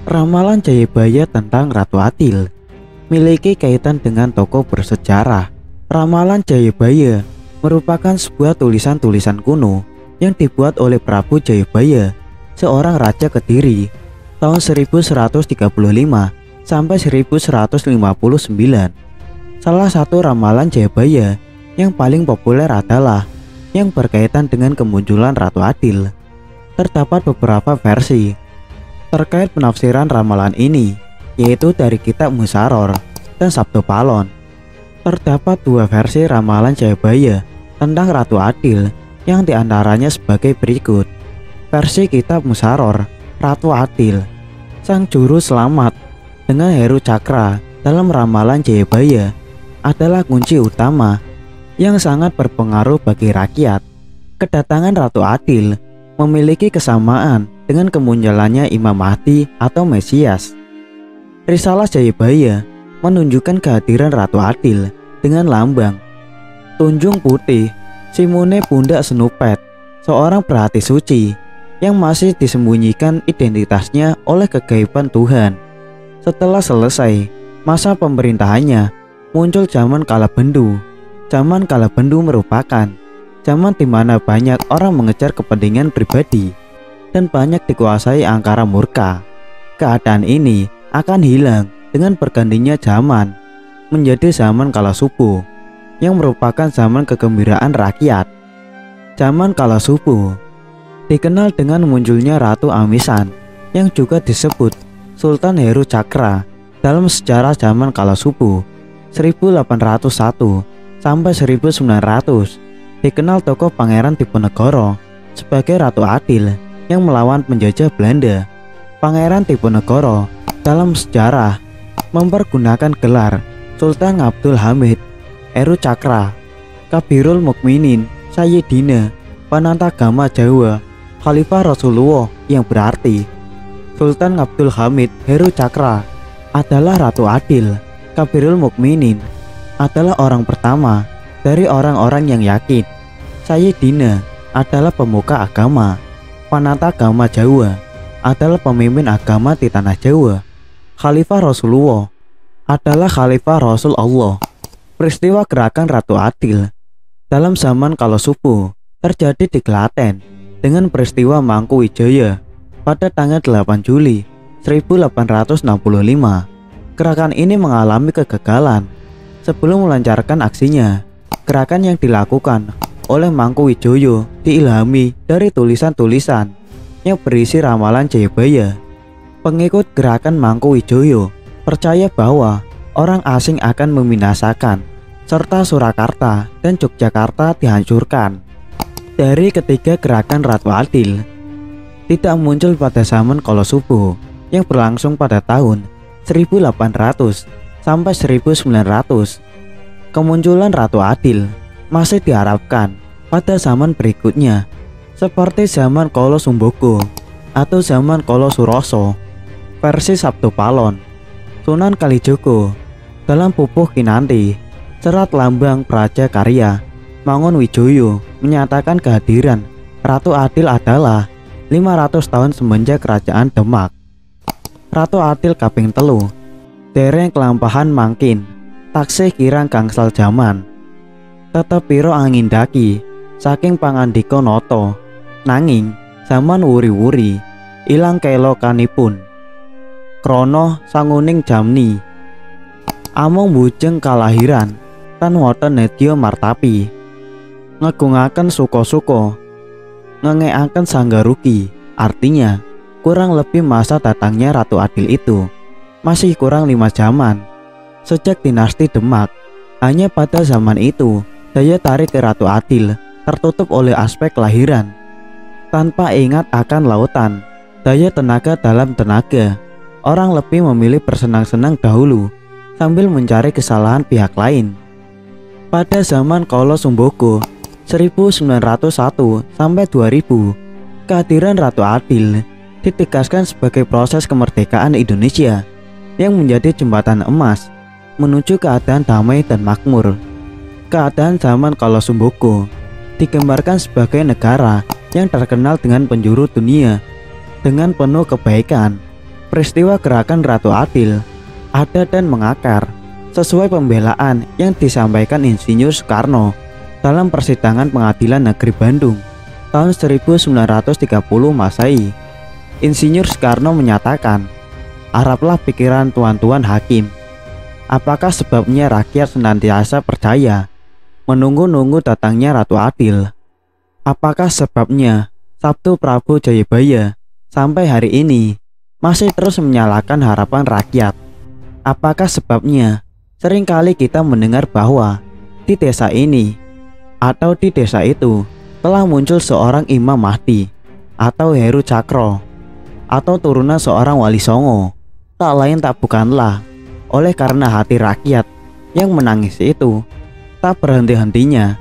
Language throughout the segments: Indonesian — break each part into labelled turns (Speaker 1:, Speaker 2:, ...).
Speaker 1: Ramalan Jayabaya tentang Ratu Adil memiliki kaitan dengan tokoh bersejarah. Ramalan Jayabaya merupakan sebuah tulisan-tulisan kuno yang dibuat oleh Prabu Jayabaya, seorang raja Kediri, tahun 1135 sampai 1159. Salah satu ramalan Jayabaya yang paling populer adalah yang berkaitan dengan kemunculan Ratu Adil. Terdapat beberapa versi terkait penafsiran ramalan ini, yaitu dari kitab Musaror dan Sabdo Palon. Terdapat dua versi ramalan Jayabaya tentang Ratu Adil yang diantaranya sebagai berikut. Versi kitab Musaror, Ratu Adil, sang juru selamat dengan Heru Cakra dalam ramalan Jayabaya, adalah kunci utama yang sangat berpengaruh bagi rakyat. Kedatangan Ratu Adil memiliki kesamaan dengan kemunculannya Imam Mahdi atau Mesias. Risalah Jayabaya menunjukkan kehadiran Ratu Adil dengan lambang tunjung putih, simune pundak senupet, seorang perhati suci yang masih disembunyikan identitasnya oleh kegaiban Tuhan. Setelah selesai masa pemerintahannya, muncul zaman Kalabendu. Zaman Kalabendu merupakan zaman di mana banyak orang mengejar kepentingan pribadi dan banyak dikuasai angkara murka. Keadaan ini akan hilang dengan bergantinya zaman menjadi zaman Kalasubu yang merupakan zaman kegembiraan rakyat. Zaman Kalasubu dikenal dengan munculnya Ratu Amisan yang juga disebut Sultan Heru Cakra dalam sejarah zaman Kalasubu 1801 sampai 1900. Dikenal tokoh Pangeran Diponegoro sebagai Ratu Adil yang melawan penjajah Belanda. Pangeran Diponegoro dalam sejarah mempergunakan gelar Sultan Abdul Hamid, Heru Cakra, Kabirul Mukminin, Sayyidina, Penantagama Jawa, Khalifah Rasulullah, yang berarti Sultan Abdul Hamid Heru Cakra adalah Ratu Adil. Kabirul Mukminin adalah orang pertama dari orang-orang yang yakin. Sayyidina adalah pemuka agama. Penantagama Jawa adalah pemimpin agama di tanah Jawa. Khalifah Rasulullah adalah Khalifah Rasul Allah. Peristiwa gerakan Ratu Adil dalam zaman Kalasubu terjadi di Klaten dengan peristiwa Mangkuwijaya pada tanggal 8 Juli 1865. Gerakan ini mengalami kegagalan. Sebelum melancarkan aksinya, gerakan yang dilakukan oleh Mangkuwijoyo diilhami dari tulisan-tulisan yang berisi ramalan Jayabaya. Pengikut gerakan Mangkuwijoyo percaya bahwa orang asing akan membinasakan serta Surakarta dan Yogyakarta dihancurkan. Dari ketiga gerakan Ratu Adil tidak muncul pada zaman Kalasubu yang berlangsung pada tahun 1800 sampai 1900. Kemunculan Ratu Adil masih diharapkan pada zaman berikutnya, seperti zaman Kala Sumbogo atau zaman Kala Suroso. Versi Sabdo Palon, Sunan Kalijogo dalam Pupuh Kinanti, Serat Lambang Praja Karya Mangunwijoyo menyatakan kehadiran Ratu Adil adalah 500 tahun semenjak Kerajaan Demak. Ratu Adil kaping telu dereng kelampahan mangkin taksih kirang gangsal jaman. Tetep piro angin daki saking pangandika nata, nanging zaman wuri-wuri ilang kelokanipun. Krono sanguning jamni amung bujeng kalahiran tan wonten nedya martapi. Ngegungaken suka-suka ngengekaken sanggarugi. Artinya kurang lebih masa datangnya Ratu Adil itu masih kurang 5 zaman sejak dinasti Demak. Hanya pada zaman itu daya tarik ke Ratu Adil tertutup oleh aspek kelahiran. Tanpa ingat akan lautan, daya tenaga dalam tenaga, orang lebih memilih bersenang-senang dahulu sambil mencari kesalahan pihak lain. Pada zaman Kala Sumbogo 1901 sampai 2000, kehadiran Ratu Adil ditegaskan sebagai proses kemerdekaan Indonesia yang menjadi jembatan emas menuju keadaan damai dan makmur. Keadaan zaman Kala Sumbogo digambarkan sebagai negara yang terkenal dengan penjuru dunia dengan penuh kebaikan. peristiwa gerakan Ratu Adil ada dan mengakar sesuai pembelaan yang disampaikan Insinyur Soekarno dalam persidangan Pengadilan Negeri Bandung tahun 1930 Masehi. Insinyur Soekarno menyatakan, "Haraplah pikiran tuan-tuan hakim. Apakah sebabnya rakyat senantiasa percaya menunggu-nunggu datangnya Ratu Adil? Apakah sebabnya Sabtu Prabu Jayabaya sampai hari ini masih terus menyalakan harapan rakyat? Apakah sebabnya seringkali kita mendengar bahwa di desa ini atau di desa itu telah muncul seorang Imam Mahdi atau Heru Cakro atau turunan seorang Wali Songo? Tak lain tak bukanlah oleh karena hati rakyat yang menangis itu tak berhenti-hentinya,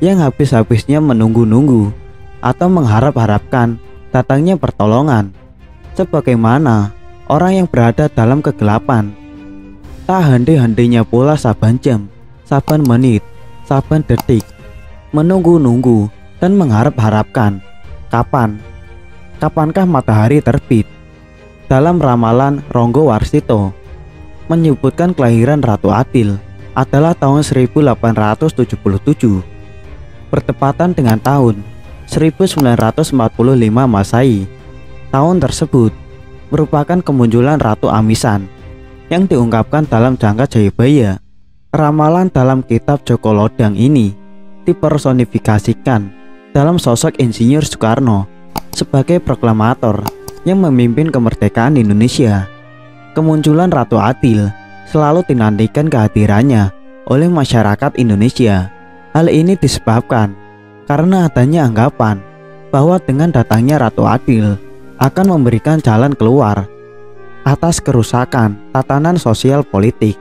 Speaker 1: yang habis-habisnya menunggu-nunggu atau mengharap-harapkan datangnya pertolongan, sebagaimana orang yang berada dalam kegelapan. Tak henti-hentinya pula saban jam, saban menit, saban detik, menunggu-nunggu dan mengharap-harapkan kapankah matahari terbit. Dalam ramalan Ronggo Warsito menyebutkan kelahiran Ratu Adil adalah tahun 1877, bertepatan dengan tahun 1945 Masehi. Tahun tersebut merupakan kemunculan Ratu Amisan yang diungkapkan dalam Jangka Jayabaya. Ramalan dalam kitab Joko Lodang ini dipersonifikasikan dalam sosok Insinyur Soekarno sebagai proklamator yang memimpin kemerdekaan Indonesia. Kemunculan Ratu Adil selalu dinantikan kehadirannya oleh masyarakat Indonesia. Hal ini disebabkan karena adanya anggapan bahwa dengan datangnya Ratu Adil akan memberikan jalan keluar atas kerusakan tatanan sosial politik,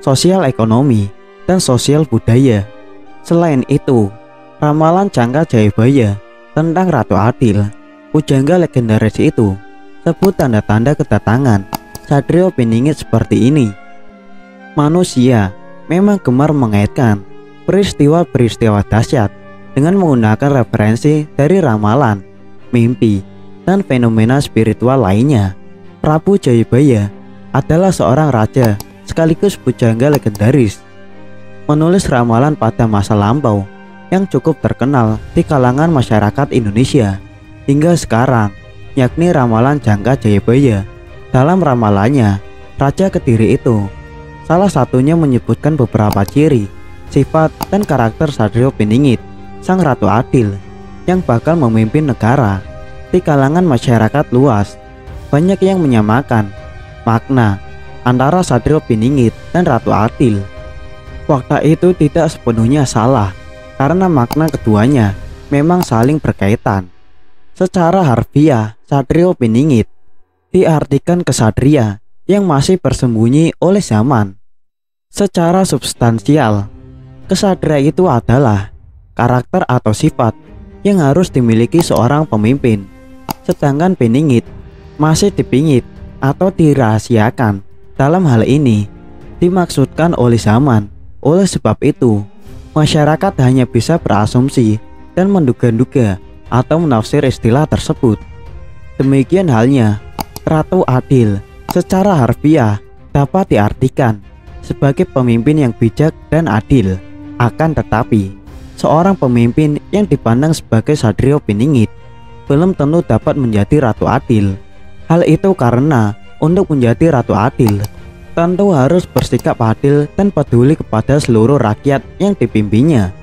Speaker 1: sosial ekonomi, dan sosial budaya. Selain itu, ramalan Jangka Jayabaya tentang Ratu Adil, pujangga legendaris itu, sebut tanda-tanda kedatangan Satrio Piningit seperti ini. Manusia memang gemar mengaitkan peristiwa-peristiwa dahsyat dengan menggunakan referensi dari ramalan, mimpi, dan fenomena spiritual lainnya. Prabu Jayabaya adalah seorang raja sekaligus pujangga legendaris, menulis ramalan pada masa lampau yang cukup terkenal di kalangan masyarakat Indonesia hingga sekarang, yakni ramalan Jangka Jayabaya. Dalam ramalannya, Raja Kediri itu salah satunya menyebutkan beberapa ciri, sifat, dan karakter Satrio Piningit, sang Ratu Adil, yang bakal memimpin negara. Di kalangan masyarakat luas, banyak yang menyamakan makna antara Satrio Piningit dan Ratu Adil. Fakta itu tidak sepenuhnya salah, karena makna keduanya memang saling berkaitan. Secara harfiah, Satrio Piningit diartikan kesatria yang masih bersembunyi oleh zaman. Secara substansial, kesatria itu adalah karakter atau sifat yang harus dimiliki seorang pemimpin. Sedangkan Piningit masih dipingit atau dirahasiakan. Dalam hal ini dimaksudkan oleh zaman. Oleh sebab itu, masyarakat hanya bisa berasumsi dan menduga-duga atau menafsir istilah tersebut. Demikian halnya Ratu Adil secara harfiah dapat diartikan sebagai pemimpin yang bijak dan adil. Akan tetapi, seorang pemimpin yang dipandang sebagai Satrio Piningit belum tentu dapat menjadi Ratu Adil. Hal itu karena untuk menjadi Ratu Adil tentu harus bersikap adil dan peduli kepada seluruh rakyat yang dipimpinnya,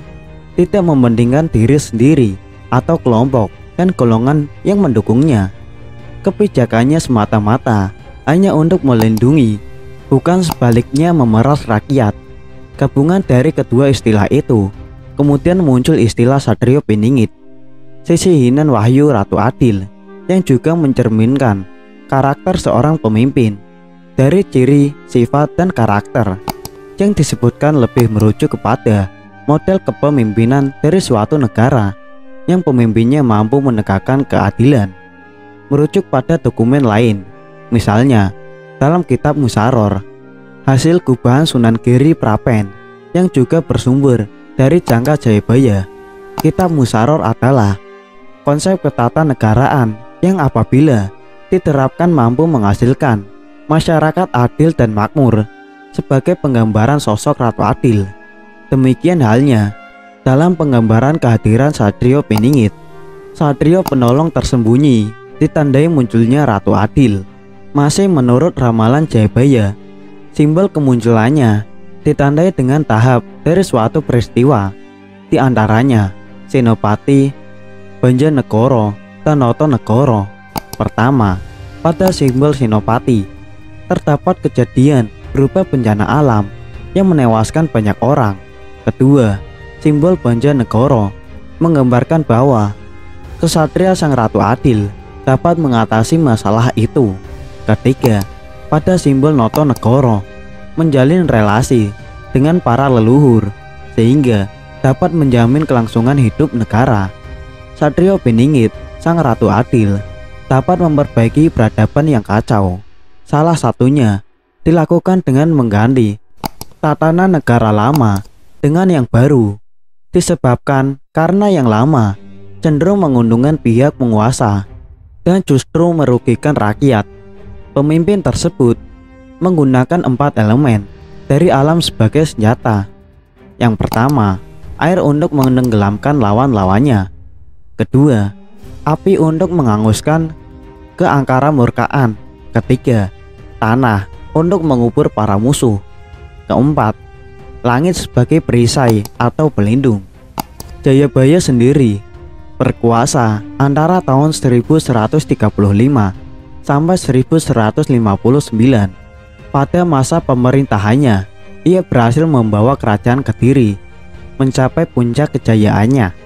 Speaker 1: tidak mementingkan diri sendiri atau kelompok dan golongan yang mendukungnya. Kebijakannya semata-mata hanya untuk melindungi, bukan sebaliknya memeras rakyat. Gabungan dari kedua istilah itu kemudian muncul istilah Satrio Piningit, sisihinan wahyu Ratu Adil, yang juga mencerminkan karakter seorang pemimpin. Dari ciri, sifat, dan karakter yang disebutkan lebih merujuk kepada model kepemimpinan dari suatu negara yang pemimpinnya mampu menegakkan keadilan. Merujuk pada dokumen lain, misalnya dalam kitab Musaror, hasil gubahan Sunan Giri Prapen yang juga bersumber dari Jangka Jayabaya. Kitab Musaror adalah konsep ketatanegaraan yang apabila diterapkan mampu menghasilkan masyarakat adil dan makmur sebagai penggambaran sosok Ratu Adil. Demikian halnya dalam penggambaran kehadiran Satrio Piningit. Satrio penolong tersembunyi ditandai munculnya Ratu Adil. Masih menurut ramalan Jayabaya, simbol kemunculannya ditandai dengan tahap dari suatu peristiwa, di antaranya Senopati, Banjarnegara, dan Notonegoro. Pertama, pada simbol Senopati terdapat kejadian berupa bencana alam yang menewaskan banyak orang. Kedua, simbol Banjarnegara menggambarkan bahwa kesatria sang Ratu Adil dapat mengatasi masalah itu. Ketiga, pada simbol Notonegoro menjalin relasi dengan para leluhur sehingga dapat menjamin kelangsungan hidup negara. Satrio Piningit, sang Ratu Adil, dapat memperbaiki peradaban yang kacau. Salah satunya dilakukan dengan mengganti tatanan negara lama dengan yang baru, disebabkan karena yang lama cenderung menguntungkan pihak penguasa dan justru merugikan rakyat. Pemimpin tersebut menggunakan 4 elemen dari alam sebagai senjata. Yang pertama, air untuk menenggelamkan lawan-lawannya. Kedua, api untuk menghanguskan keangkara murkaan. Ketiga, tanah untuk mengubur para musuh. Keempat, langit sebagai perisai atau pelindung. Jayabaya sendiri berkuasa antara tahun 1135 sampai 1159. Pada masa pemerintahannya, ia berhasil membawa kerajaan Kediri mencapai puncak kejayaannya.